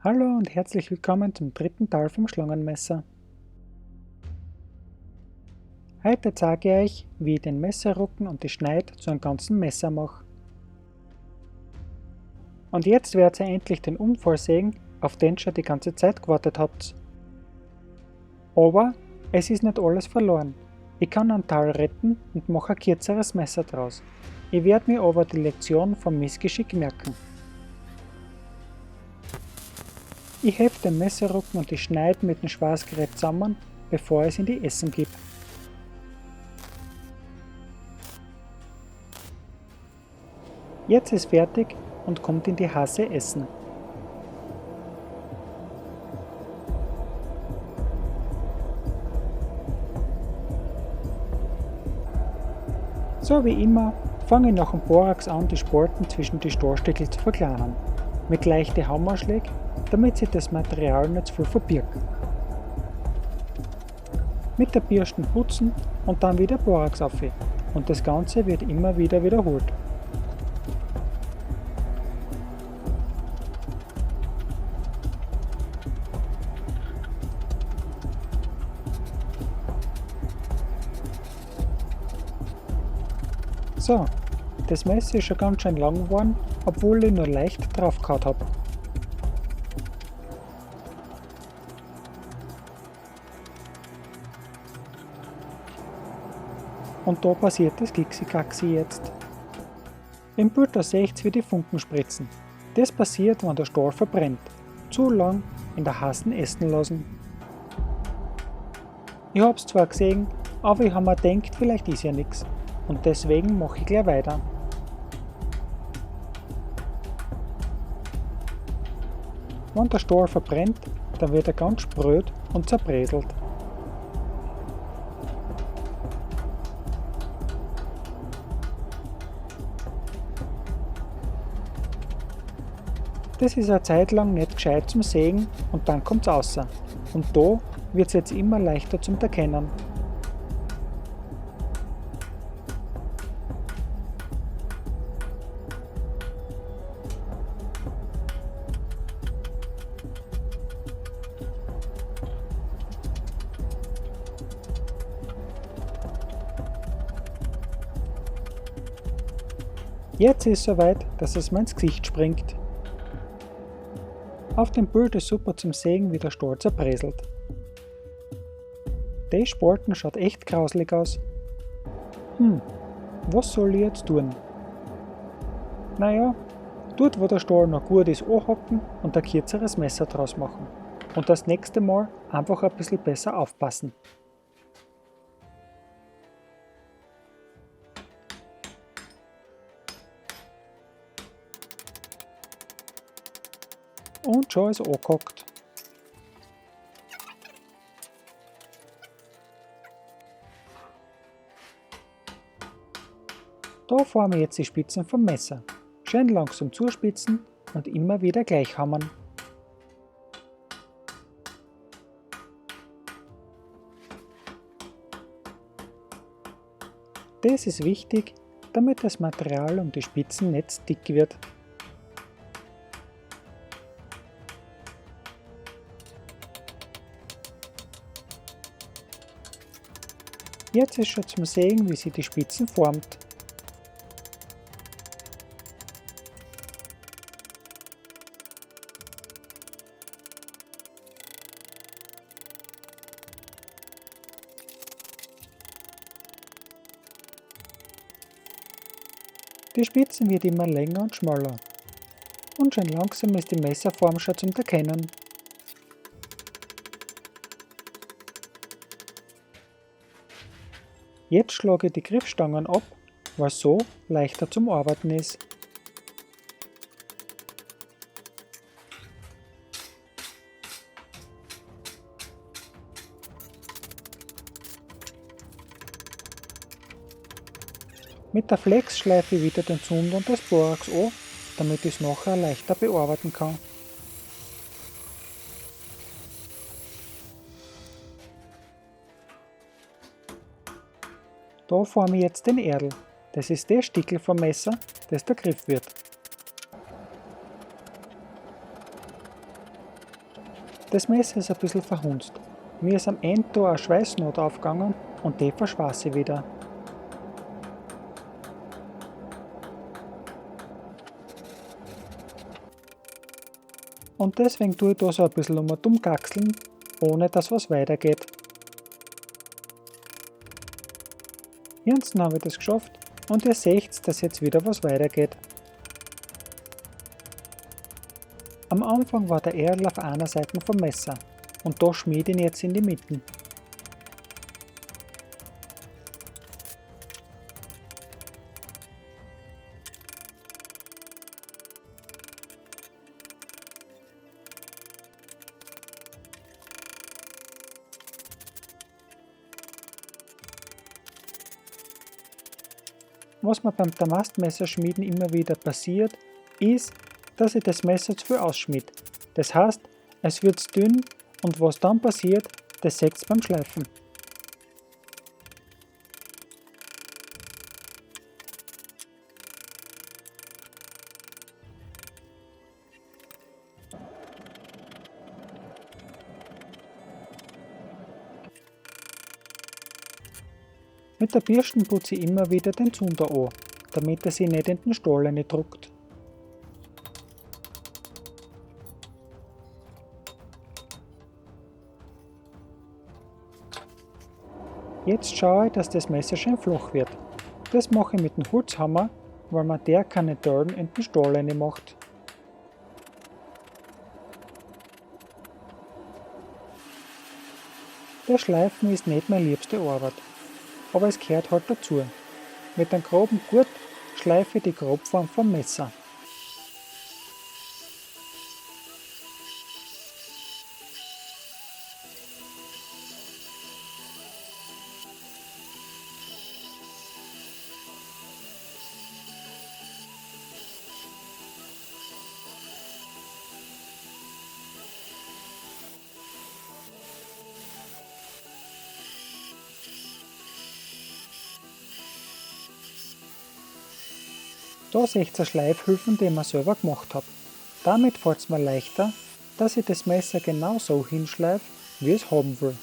Hallo und herzlich willkommen zum dritten Teil vom Schlangenmesser. Heute zeige ich euch, wie ich den Messerrücken und die Schneid zu einem ganzen Messer mache. Und jetzt werdet ihr endlich den Unfall sehen, auf den ihr schon die ganze Zeit gewartet habt. Aber es ist nicht alles verloren. Ich kann einen Teil retten und mache ein kürzeres Messer draus. Ich werde mir aber die Lektion vom Missgeschick merken. Ich hebe den Messerrücken und die Schneid mit dem Schweißgerät zusammen, bevor ich es in die Essen gebe. Jetzt ist fertig und kommt in die heiße Essen. So wie immer fange ich nach dem Borax an, die Spalten zwischen die Stahlstickel zu verkleinern, mit leichten Hammerschlägen, damit sich das Material nicht zu viel verbirgt. Mit der Bürste putzen und dann wieder Borax auf, und das Ganze wird immer wieder wiederholt. So, das Messer ist schon ganz schön lang geworden, obwohl ich nur leicht drauf gehauen habe. Und da passiert das Glixi-Gaxi jetzt. Im Bild da seht ihr, wie die Funken spritzen. Das passiert, wenn der Stahl verbrennt. Zu lang in der heißen Essen lassen. Ich hab's zwar gesehen, aber ich habe mir gedacht, vielleicht ist ja nichts. Und deswegen mache ich gleich weiter. Wenn der Stahl verbrennt, dann wird er ganz spröd und zerbröselt. Das ist eine Zeit lang nicht gescheit zum Sägen und dann kommt's raus. Und da wird's jetzt immer leichter zum Erkennen. Jetzt ist es soweit, dass es mir ins Gesicht springt. Auf dem Bild ist super zum Sehen, wie der Stahl zerbröselt. Die Spalten schaut echt grauslig aus. Was soll ich jetzt tun? Naja, dort wo der Stahl noch gut ist, anhaken und ein kürzeres Messer draus machen. Und das nächste Mal einfach ein bisschen besser aufpassen. Und schon ist angehakt. Da formen wir jetzt die Spitzen vom Messer. Schön langsam zuspitzen und immer wieder gleich hammern. Das ist wichtig, damit das Material um die Spitzen nicht dick wird. Jetzt ist schon zum Sehen, wie sich die Spitzen formt. Die Spitzen wird immer länger und schmaler. Und schon langsam ist die Messerform schon zum Erkennen. Jetzt schlage ich die Griffstangen ab, weil es so leichter zum Arbeiten ist. Mit der Flex schleife ich wieder den Zund und das Borax an, damit ich es nachher leichter bearbeiten kann. Da forme ich jetzt den Erdl. Das ist der Stickel vom Messer, das der Griff wird. Das Messer ist ein bisschen verhunzt. Mir ist am Ende da eine Schweißnot aufgegangen und die verschweiß ich wieder. Und deswegen tue ich da so ein bisschen umgaxeln, ohne dass was weitergeht. Jetzt habe ich das geschafft und ihr seht, dass jetzt wieder was weitergeht. Am Anfang war der Erdl auf einer Seite vom Messer und da schmiede ich ihn jetzt in die Mitte. Was mir beim Damastmesserschmieden immer wieder passiert, ist, dass ich das Messer zu viel ausschmiede. Das heißt, es wird zu dünn und was dann passiert, das seht ihr beim Schleifen. Mit der Bürste putze ich immer wieder den Zunder an, damit er sich nicht in den Stahl druckt. Jetzt schaue ich, dass das Messer schön flach wird. Das mache ich mit dem Holzhammer, weil man der keine Dellen in den Stahl macht. Der Schleifen ist nicht meine liebste Arbeit, aber es gehört halt dazu. Mit einem groben Gurt schleife ich die Grobform vom Messer. Da seht ihr Schleifhilfen, die ich mir selber gemacht habe. Damit fällt es mir leichter, dass ich das Messer genau so hinschleife, wie ich es haben will.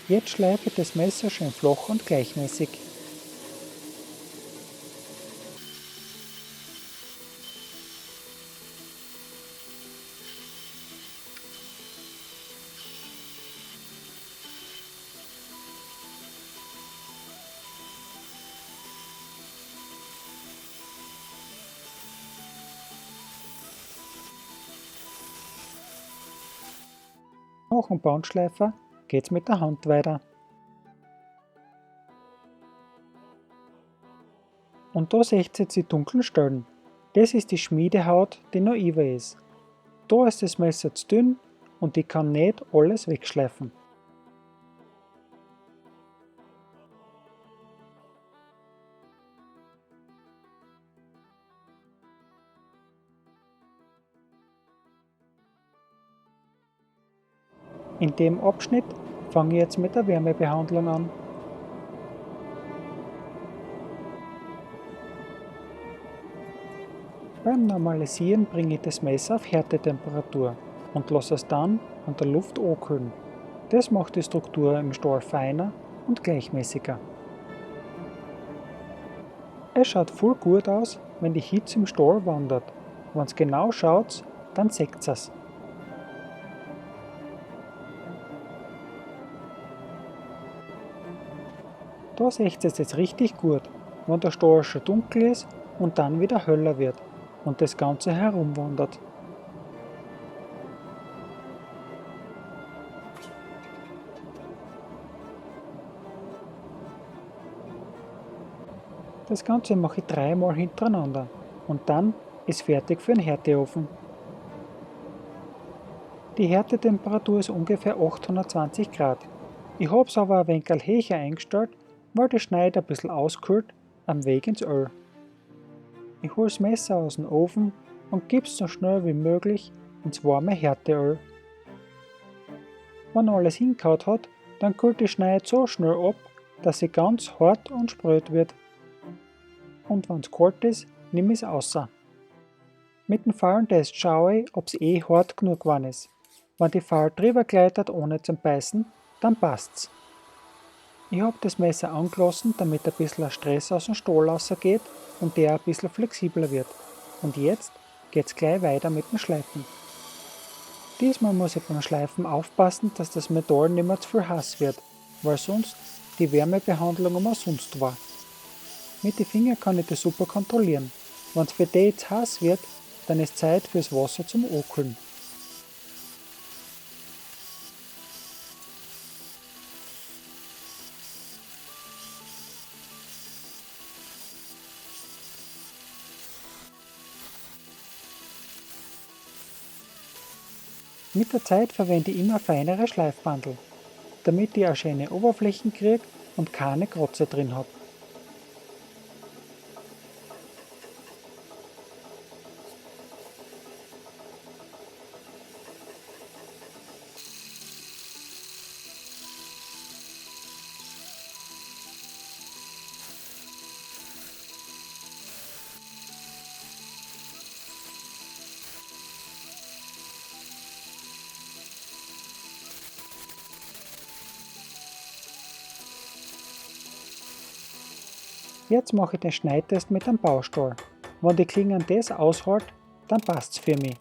Jetzt schleife ich das Messer schön flach und gleichmäßig. Nach dem Bandschleifer geht's mit der Hand weiter. Und da seht ihr jetzt die dunklen Stellen. Das ist die Schmiedehaut, die noch über ist. Da ist das Messer zu dünn und ich kann nicht alles wegschleifen. In dem Abschnitt fange ich jetzt mit der Wärmebehandlung an. Beim Normalisieren bringe ich das Messer auf Härtetemperatur und lasse es dann an der Luft ankühlen. Das macht die Struktur im Stahl feiner und gleichmäßiger. Es schaut voll gut aus, wenn die Hitze im Stahl wandert. Wenn ihr genau schaut, dann seht ihr es. Da seht ihr es jetzt richtig gut, wenn der Stahl schon dunkel ist und dann wieder heller wird und das Ganze herumwandert. Das Ganze mache ich dreimal hintereinander und dann ist fertig für den Härteofen. Die Härtetemperatur ist ungefähr 820 Grad. Ich habe es aber ein wenig höher eingestellt, weil die Schneide ein bisschen auskühlt am Weg ins Öl. Ich hole das Messer aus dem Ofen und gebe es so schnell wie möglich ins warme Härteöl. Wenn alles hingehauen hat, dann kühlt die Schneide so schnell ab, dass sie ganz hart und spröd wird. Und wenn es kalt ist, nehme ich es außer. Mit dem Fallentest schaue ich, ob es hart genug geworden ist. Wenn die Fall drüber gleitet ohne zum Beißen, dann passt's. Ich habe das Messer angelassen, damit ein bisschen Stress aus dem Stahl rausgeht und der ein bisschen flexibler wird. Und jetzt geht's gleich weiter mit dem Schleifen. Diesmal muss ich beim Schleifen aufpassen, dass das Metall nicht mehr zu viel heiß wird, weil sonst die Wärmebehandlung umsonst war. Mit den Fingern kann ich das super kontrollieren. Wenn es für die jetzt heiß wird, dann ist Zeit fürs Wasser zum Abkühlen. Mit der Zeit verwende ich immer feinere Schleifbandel, damit ich eine schöne Oberflächen kriege und keine Kratzer drin habe. Jetzt mache ich den Schneidtest mit einem Baustahl. Wenn die Klinge das aushält, dann passt's für mich.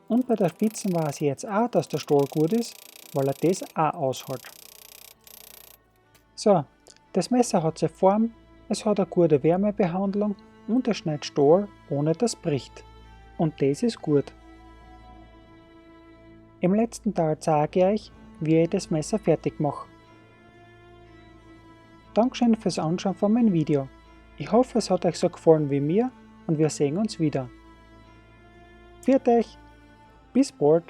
Und bei der Spitze weiß ich jetzt auch, dass der Stahl gut ist, weil er das auch aushält. So, das Messer hat seine Form, es hat eine gute Wärmebehandlung und es schneidet Stahl, ohne dass es bricht. Und das ist gut. Im letzten Teil zeige ich euch, wie ich das Messer fertig mache. Dankeschön fürs Anschauen von meinem Video. Ich hoffe, es hat euch so gefallen wie mir und wir sehen uns wieder. Viert euch, bis bald!